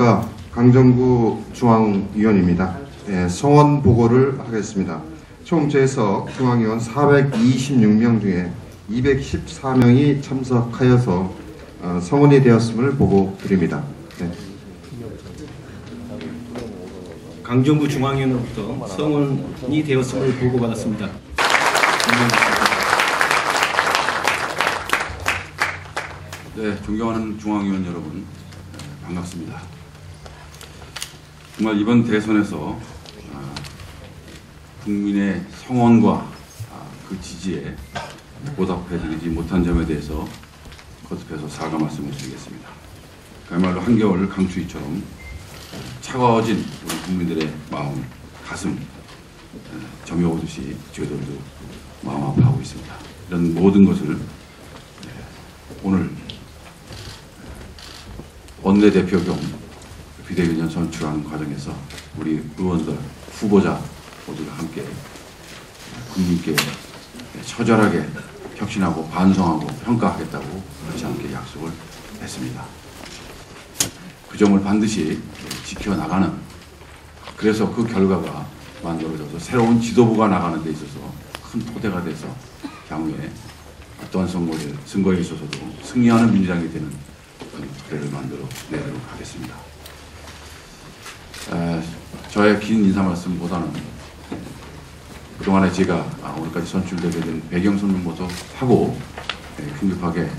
안녕하십니까. 강정구 중앙위원입니다. 성원 보고를 하겠습니다. 총 재석 중앙위원 426명 중에 214명이 참석하여서 성원이 되었음을 보고 드립니다. 네. 강정구 중앙위원으로부터 성원이 되었음을 보고받았습니다. 네, 존경하는 중앙위원 여러분, 반갑습니다. 정말 이번 대선에서 국민의 성원과 그 지지에 보답해드리지 못한 점에 대해서 거듭해서 사과 말씀을 드리겠습니다. 그야말로 한겨울 강추위처럼 차가워진 우리 국민들의 마음, 가슴 점여오듯이 저희들도 마음 아파하고 있습니다. 이런 모든 것을 오늘 원내대표 겸 비대위원장 선출하는 과정에서 우리 의원들, 후보자 모두가 함께 국민께 처절하게 혁신하고 반성하고 평가하겠다고 같이 함께 약속을 했습니다. 그 점을 반드시 지켜나가는, 그래서 그 결과가 만들어져서 새로운 지도부가 나가는 데 있어서 큰 토대가 돼서 향후에 어떠한 선거에 있어서도 승리하는 민주당이 되는 그런 토대를 만들어 내도록 하겠습니다. 저의 긴 인사 말씀보다는 그동안에 제가 오늘까지 선출되게 된 배경 설명부터 하고 긴급하게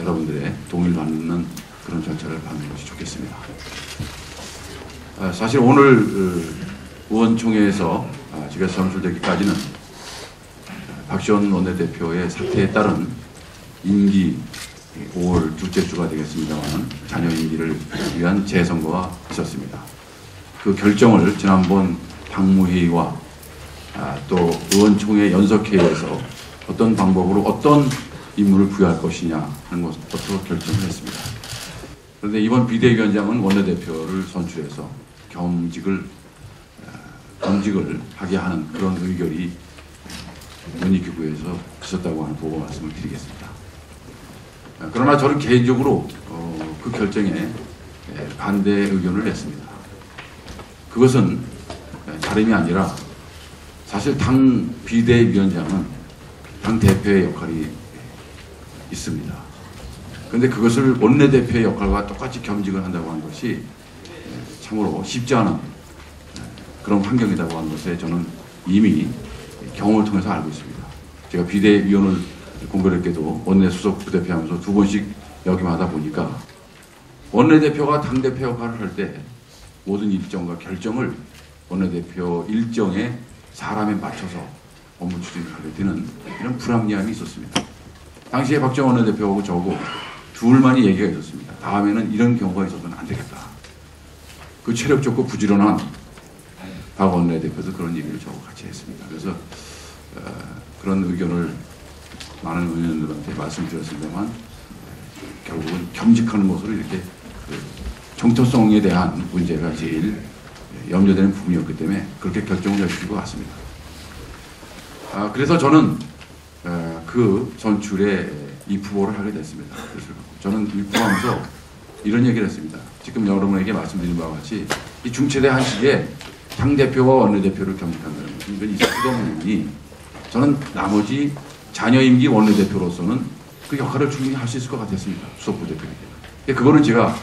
여러분들의 동의를 받는 그런 절차를 받는 것이 좋겠습니다. 사실 오늘 의원총회에서 제가 선출되기까지는 박지원 원내대표의 사퇴에 따른 임기 5월 둘째 주가 되겠습니다만 자녀 임기를 위한 재선거가 있었습니다. 그 결정을 지난번 당무회의와 또 의원총회 연석회의에서 어떤 방법으로 어떤 임무를 부여할 것이냐 하는 것부터 결정을 했습니다. 그런데 이번 비대위원장은 원내대표를 선출해서 겸직을 하게 하는 그런 의결이 논의기구에서 있었다고 하는 보고 말씀을 드리겠습니다. 그러나 저는 개인적으로 그 결정에 반대 의견을 냈습니다. 그것은 다름이 아니라 사실 당 비대위원장은 당 대표의 역할이 있습니다. 그런데 그것을 원내대표의 역할과 똑같이 겸직을 한다고 하는 것이 참으로 쉽지 않은 그런 환경이라고 하는 것에 저는 이미 경험을 통해서 알고 있습니다. 제가 비대위원을 공교롭게도 원내 수석 부대표하면서 2번씩 역임하다 보니까 원내대표가 당대표 역할을 할 때 모든 일정과 결정을 원내대표 일정에 사람에 맞춰서 업무 추진을 하게 되는 이런 불합리함이 있었습니다. 당시에 박정원 원내대표하고 저하고 둘만이 얘기가 있었습니다. 다음에는 이런 경우가 있어서는 안 되겠다. 그 체력 좋고 부지런한 박 원내대표도 그런 얘기를 저하고 같이 했습니다. 그래서 그런 의견을 많은 의원들한테 말씀드렸습니다만 결국은 겸직하는 것으로 이렇게 정토성에 대한 문제가 제일 염려되는 부분이었기 때문에 그렇게 결정을 해주신 것 같습니다. 그래서 저는 그 선출에 입후보를 하게 됐습니다. 그래서 저는 입후보하면서 이런 얘기를 했습니다. 지금 여러분에게 말씀드린 바와 같이 이 중체대 한 시기에 당대표와 원내대표를 겸직한다는 것은 이건 있을 수도 없는 일이니 저는 나머지 자녀 임기 원내대표로서는 그 역할을 충분히 할 수 있을 것 같았습니다. 수석부대표에게. 그거는 제가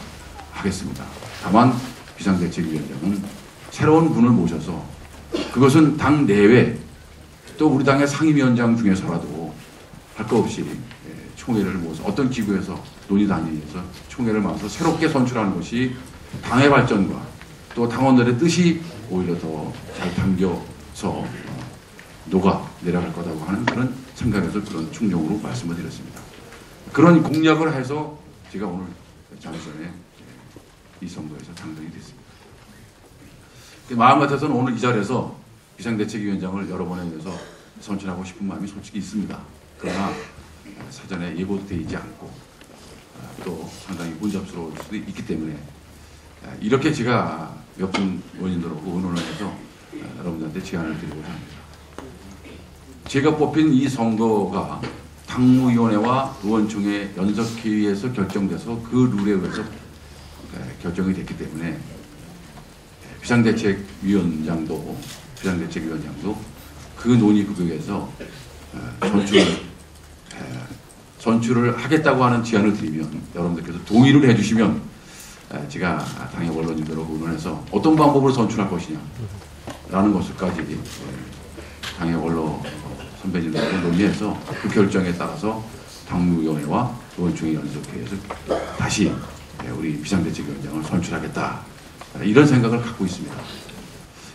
하겠습니다. 다만 비상대책위원장은 새로운 분을 모셔서 그것은 당 내외 또 우리 당의 상임위원장 중에서라도 할 거 없이 총회를 모아서 어떤 기구에서 논의단위에서 총회를 모아서 새롭게 선출하는 것이 당의 발전과 또 당원들의 뜻이 오히려 더 잘 담겨서 녹아 내려갈 거라고 하는 그런 생각에서 그런 충정으로 말씀을 드렸습니다. 그런 공약을 해서 제가 오늘 잠시 전에 이 선거에서 당선이 됐습니다. 마음 같아서는 오늘 이 자리에서 비상대책위원장을 여러 번에 의해서 선출하고 싶은 마음이 솔직히 있습니다. 그러나 사전에 예고도 되어 있지 않고 또 상당히 혼잡스러울 수도 있기 때문에 이렇게 제가 몇 분 의원님들하고 의논을 해서 여러분들한테 제안을 드리고자 합니다. 제가 뽑힌 이 선거가 당무위원회와 의원총회 연석회의에서 결정돼서 그 룰에 의해서 결정이 됐기 때문에 비상대책위원장도 그 논의 구역에서 선출을 하겠다고 하는 제안을 드리면 여러분들께서 동의를 해주시면 제가 당의 원로님들하고 의논해서 어떤 방법으로 선출할 것이냐라는 것을까지 당의 원로 선배님들과 논의해서 그 결정에 따라서 당무위원회와 의원총회 연석회에서 다시 우리 비상대책위원장을 선출하겠다 이런 생각을 갖고 있습니다.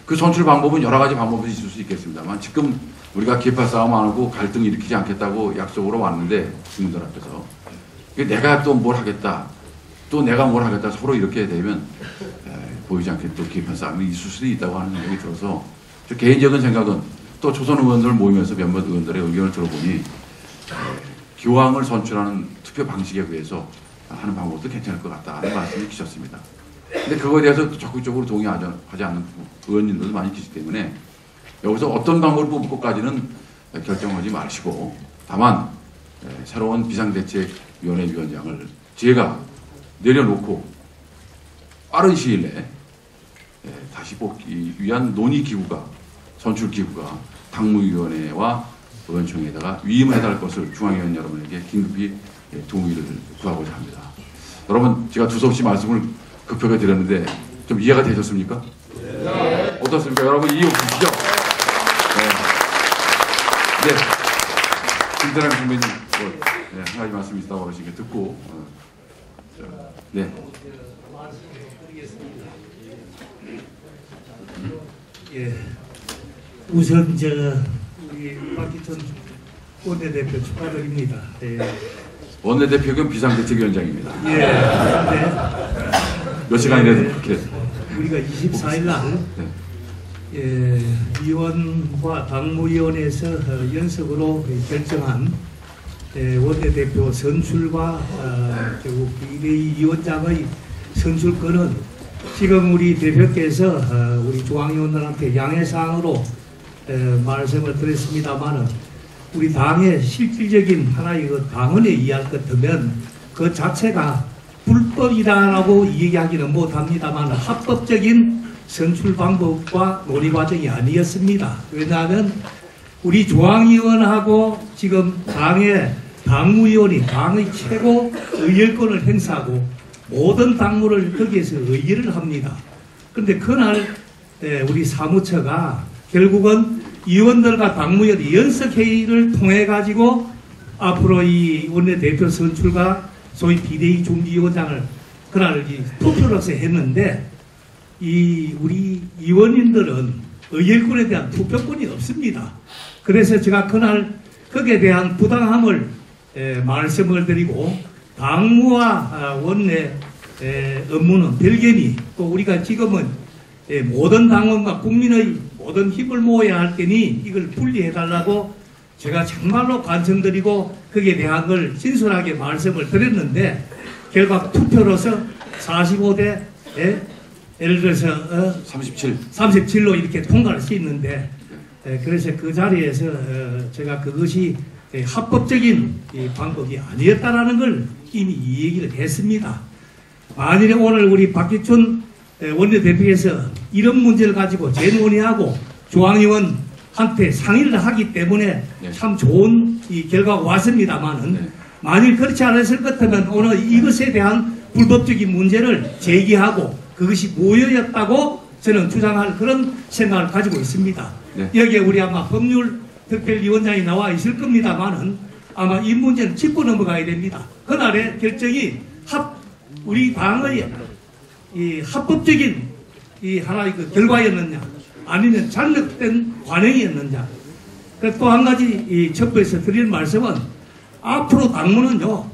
그 선출 방법은 여러 가지 방법이 있을 수 있겠습니다만 지금 우리가 계파 싸움 안 하고 갈등 일으키지 않겠다고 약속으로 왔는데 국민들 앞에서 내가 또 뭘 하겠다 또 내가 뭘 하겠다 서로 이렇게 되면 보이지 않게 또 계파 싸움이 있을 수도 있다고 하는 생각이 들어서 저 개인적인 생각은 또 초선 의원들 모이면서 몇몇 의원들의 의견을 들어보니 기왕을 선출하는 투표 방식에 의해서 하는 방법도 괜찮을 것 같다는 말씀을 주셨습니다. 근데 그거에 대해서 적극적으로 동의하지 않는 의원님들도 많이 계시기 때문에 여기서 어떤 방법을 뽑을 것까지는 결정하지 마시고 다만 새로운 비상대책위원회 위원장을 제가 내려놓고 빠른 시일 내에 다시 뽑기 위한 논의기구가 선출기구가 당무위원회와 의원총회에다가 위임을 해달할 것을 중앙위원 여러분에게 긴급히 동의를 구하고자 합니다. 여러분 제가 두서없이 말씀을 급하게 드렸는데 좀 이해가 되셨습니까? 네. 어떻습니까? 여러분 이해 없으시죠? 네. 김대남 선배님 한 가지 말씀 있다고 하시니까 듣고 네. 예. 우선 우리 박기천 원내대표 축하드립니다. 예. 원내대표 겸 비상대책위원장입니다. 예. 네. 몇 시간이라도 그렇게 우리가 24일 날 위원과 당무위원회에서 연석으로 결정한 원내대표 선출과 결국 비대위원장의 선출권은 지금 우리 대표께서 우리 중앙위원들한테 양해사항으로 말씀을 드렸습니다만은 우리 당의 실질적인 하나의 그 당원에 의할 것 같으면 그 자체가 불법이다라고 얘기하기는 못합니다만 합법적인 선출 방법과 논의 과정이 아니었습니다. 왜냐하면 우리 중앙위원하고 지금 당무위원이 당의 최고 의결권을 행사하고 모든 당무를 거기에서 의결을 합니다. 그런데 그날 우리 사무처가 결국은 위원들과 당무위원 연석회의를 통해 가지고 앞으로 이 원내대표 선출과 소위 비대위 중기위원장을 그날 투표로서 했는데 우리 의원님들은 의결권에 대한 투표권이 없습니다. 그래서 제가 그날 거기에 대한 부당함을 말씀을 드리고 당무와 원내 업무는 별개니 또 우리가 지금은 모든 당원과 국민의 모든 힘을 모아야 할 테니 이걸 분리해달라고 제가 정말로 관청드리고 거기에 대한 걸 진솔하게 말씀을 드렸는데 결과 투표로서 45대 예를 들어서 37로 이렇게 통과할 수 있는데 그래서 그 자리에서 제가 그것이 합법적인 방법이 아니었다라는 걸 이미 이 얘기를 했습니다. 만일에 오늘 우리 박기춘 원내대표께서 이런 문제를 가지고 재논의하고 중앙위원한테 상의를 하기 때문에 참 좋은 이 결과가 왔습니다만은 만일 그렇지 않았을 것 같으면 오늘 이것에 대한 불법적인 문제를 제기하고 그것이 무효였다고 저는 주장할 그런 생각을 가지고 있습니다. 네. 여기에 우리 아마 법률특별위원장이 나와 있을 겁니다만은 아마 이 문제는 짚고 넘어가야 됩니다. 그날의 결정이 우리 당의 이 합법적인 이 하나의 그 결과였느냐 아니면 잘못된 관행이었느냐. 또 한 가지 이 첩보에서 드릴 말씀은 앞으로 당무는요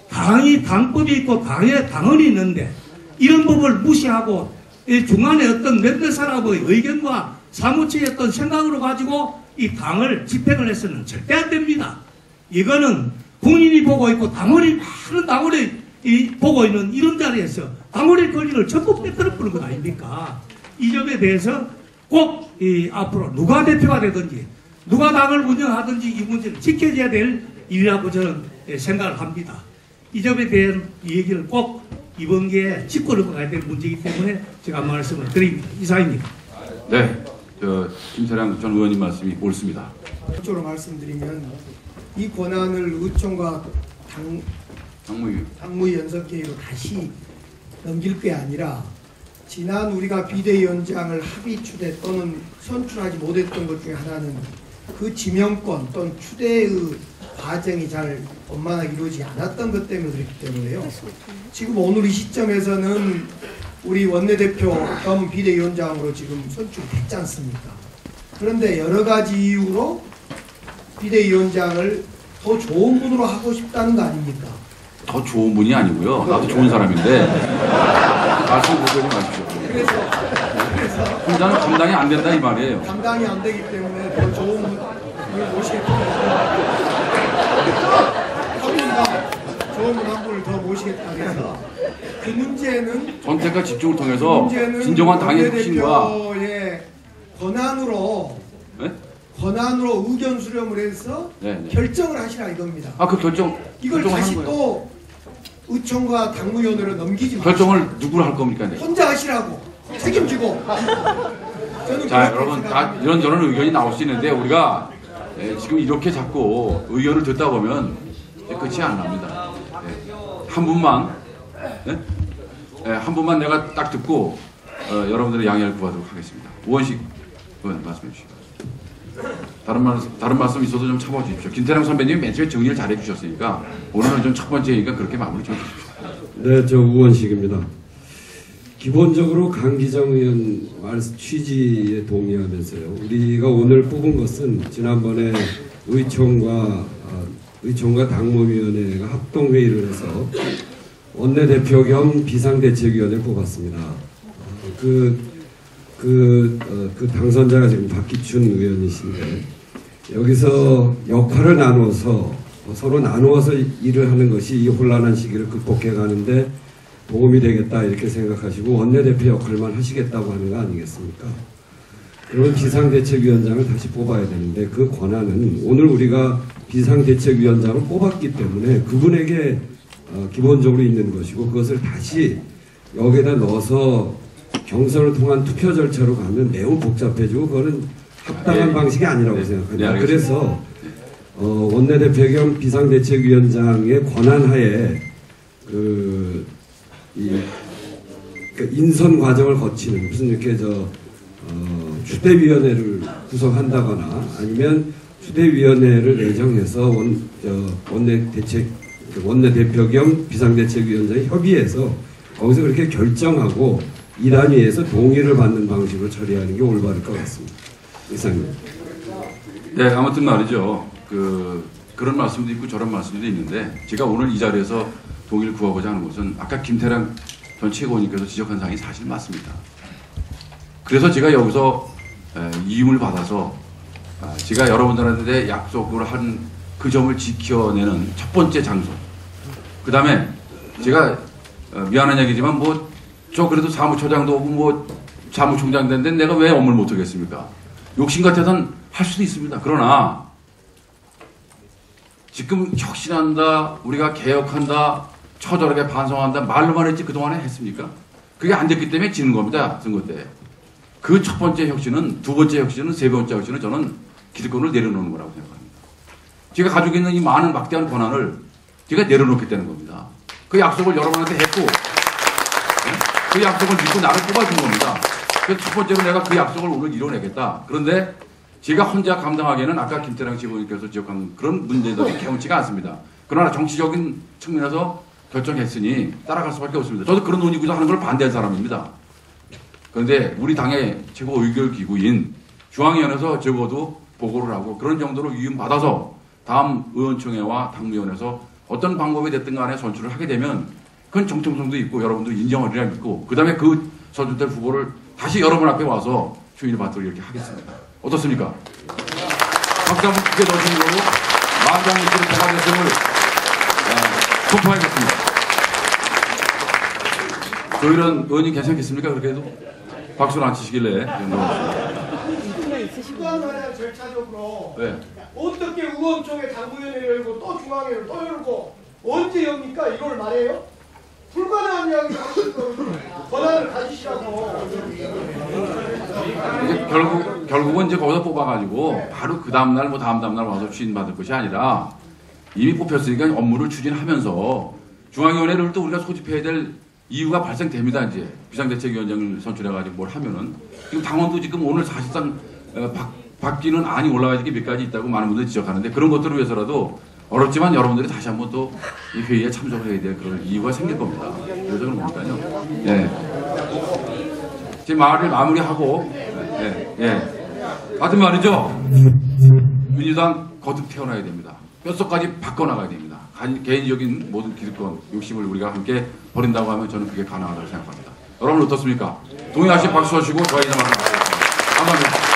당이 당법이 있고 당에 당원이 있는데 이런 법을 무시하고 이 중간에 어떤 몇몇 사람의 의견과 사무처의 어떤 생각으로 가지고 이 당을 집행을 해서는 절대 안 됩니다. 이거는 국민이 보고 있고 당원이 많은 당원이 보고 있는 이런 자리에서 당원의 권리를 전부 빼뜨려 버리는 것 아닙니까? 이 점에 대해서 꼭 앞으로 누가 대표가 되든지 누가 당을 운영하든지 이 문제를 지켜줘야 될 일이라고 저는 생각을 합니다. 이 점에 대한 이 얘기를 꼭 이번 기회에 짚고 넘어가야 될 문제이기 때문에 제가 말씀을 드립니다. 이상입니다. 네, 김태량 전 의원님 말씀이 옳습니다. 적으로 말씀드리면 이 권한을 의총과 당무위 연석회의로 다시 넘길 게 아니라 지난 우리가 비대위원장을 합의 추대 또는 선출하지 못했던 것 중에 하나는 그 지명권 또는 추대의 과정이 잘 원만하게 이루어지지 않았던 것 때문에 그렇기 때문에요. 지금 오늘 이 시점에서는 우리 원내대표 겸 비대위원장으로 지금 선출됐지 않습니까? 그런데 여러 가지 이유로 비대위원장을 더 좋은 분으로 하고 싶다는 거 아닙니까? 더 좋은 분이 아니고요. 나도 좋은 사람인데 말씀 못하지 마십시오. 그래서 혼자는 감당이 안 된다 이 말이에요. 감당이 안 되기 때문에 더 좋은 분을 모시겠다. 좋은 분 한 분을 더 모시겠다 해서 그 문제는 선택과 집중을 통해서 진정한 당의 혁신과 원내대표의 권한으로 네? 권한으로 의견 수렴을 해서 네. 결정을 하시라 이겁니다. 그 결정 이걸 결정을 다시 하는 거예요. 또 의총과 당무위원회로 넘기지 마시고 결정을 누구로 할 겁니까? 네. 혼자 하시라고 책임지고. 저는 자, 그렇게 여러분 다 생각합니다. 이런저런 의견이 나올 수 있는데 우리가 지금 이렇게 자꾸 의견을 듣다 보면 끝이 안 납니다. 한 분만 한 분만 내가 딱 듣고 여러분들의 양해를 구하도록 하겠습니다. 우원식 의원 말씀해 주시죠. 다른 말씀 있어도 좀 참아 주십시오. 김태량 선배님이 맨 처음에 정리를 잘해 주셨으니까 오늘은 좀 첫 번째니까 그렇게 마무리 좀 해주십시오. 네, 저 우원식입니다. 기본적으로 강기정 의원 말씀 취지에 동의하면서요. 우리가 오늘 뽑은 것은 지난번에 의총과 당무위원회가 합동회의를 해서 원내대표 겸 비상대책위원회를 뽑았습니다. 그 당선자가 지금 박기춘 의원이신데 여기서 역할을 나누어서 서로 나누어서 일을 하는 것이 이 혼란한 시기를 극복해 가는데 도움이 되겠다 이렇게 생각하시고 원내대표 역할만 하시겠다고 하는 거 아니겠습니까? 그러면 비상대책위원장을 다시 뽑아야 되는데 그 권한은 오늘 우리가 비상대책위원장을 뽑았기 때문에 그분에게 기본적으로 있는 것이고 그것을 다시 여기에다 넣어서 경선을 통한 투표 절차로 가면 매우 복잡해지고 그거는 합당한 방식이 아니라고 생각합니다. 그래서 원내대표 겸 비상대책위원장의 권한하에 인선 과정을 거치는 무슨 이렇게 추대위원회를 구성한다거나 아니면 추대위원회를 내정해서 원내대표 겸 비상대책위원장이 협의해서 거기서 그렇게 결정하고 이 단위에서 동의를 받는 방식으로 처리하는 게 올바를 것 같습니다. 이상입니다. 네, 아무튼 말이죠. 그런 말씀도 있고 저런 말씀도 있는데 제가 오늘 이 자리에서 동의를 구하고자 하는 것은 아까 김태량 전 최고위원님께서 지적한 사항이 사실 맞습니다. 그래서 제가 여기서 이임을 받아서 제가 여러분들한테 약속을 한 그 점을 지켜내는 첫 번째 장소. 그 다음에 제가 미안한 얘기지만 저 그래도 사무처장도 오고 사무총장 됐는데 내가 왜 업무를 못하겠습니까? 욕심 같아서는 할 수도 있습니다. 그러나 지금 혁신한다, 우리가 개혁한다, 처절하게 반성한다 말로만 했지 그동안에 했습니까? 그게 안 됐기 때문에 지는 겁니다. 선거 때. 그 첫 번째 혁신은, 두 번째 혁신은, 세 번째 혁신은 저는 기득권을 내려놓는 거라고 생각합니다. 제가 가지고 있는 이 많은 막대한 권한을 제가 내려놓겠다는 겁니다. 그 약속을 여러분한테 했고 그 약속을 믿고 나를 뽑아준 겁니다. 그래서 첫 번째로 내가 그 약속을 오늘 이뤄내겠다. 그런데 제가 혼자 감당하기에는 아까 김태량 최고위원께서 지적한 그런 문제들이 개운치가 않습니다. 그러나 정치적인 측면에서 결정했으니 따라갈 수밖에 없습니다. 저도 그런 논의구조 하는 걸 반대한 사람입니다. 그런데 우리 당의 최고 의결기구인 중앙위원회에서 적어도 보고를 하고 그런 정도로 위임받아서 다음 의원총회와 당무위원회에서 어떤 방법이 됐든 간에 선출을 하게 되면 그건 정통성도 있고 여러분도 인정하리라 믿고 그 다음에 그 선출될 후보를 다시 여러분 앞에 와서 추인을 받도록 이렇게 하겠습니다. 어떻습니까? 박수 한번 크게 넣으시는 걸로 만장일치로 대박했음을 선포하겠습니다. 조일원 의원님 괜찮겠습니까? 그렇게 해도 박수를 안 치시길래 또한 하나 절차적으로 네. 어떻게 의원총회 당무위원회를 열고 또 중앙회를 또 열고 언제 엽니까? 이걸 말해요? 불가능한 이야기 하실 거예요. 권한을 가지시라고. 이제 결국은 이제 거기서 뽑아가지고 바로 그 다음날 뭐 다음날 와서 추진받을 것이 아니라 이미 뽑혔으니까 업무를 추진하면서 중앙위원회를 또 우리가 소집해야 될 이유가 발생됩니다. 이제 비상대책위원장을 선출해가지고 뭘 하면은 지금 당원도 지금 오늘 사실상 바뀌는 안이 올라가야 될 게 몇 가지 있다고 많은 분들이 지적하는데 그런 것들을 위해서라도 어렵지만 여러분들이 다시 한번 또 이 회의에 참석을 해야 될 그런 이유가 생길 겁니다. 그래서 그런 거니까요. 예. 제 말을 마무리하고 하여튼 말이죠. 민주당 거듭 태어나야 됩니다. 뼛속까지 바꿔나가야 됩니다. 개인적인 모든 기득권, 욕심을 우리가 함께 버린다고 하면 저는 그게 가능하다고 생각합니다. 여러분 어떻습니까? 동의하시면 박수 하시고 저희 이제 만나겠습니다. 감사합니다.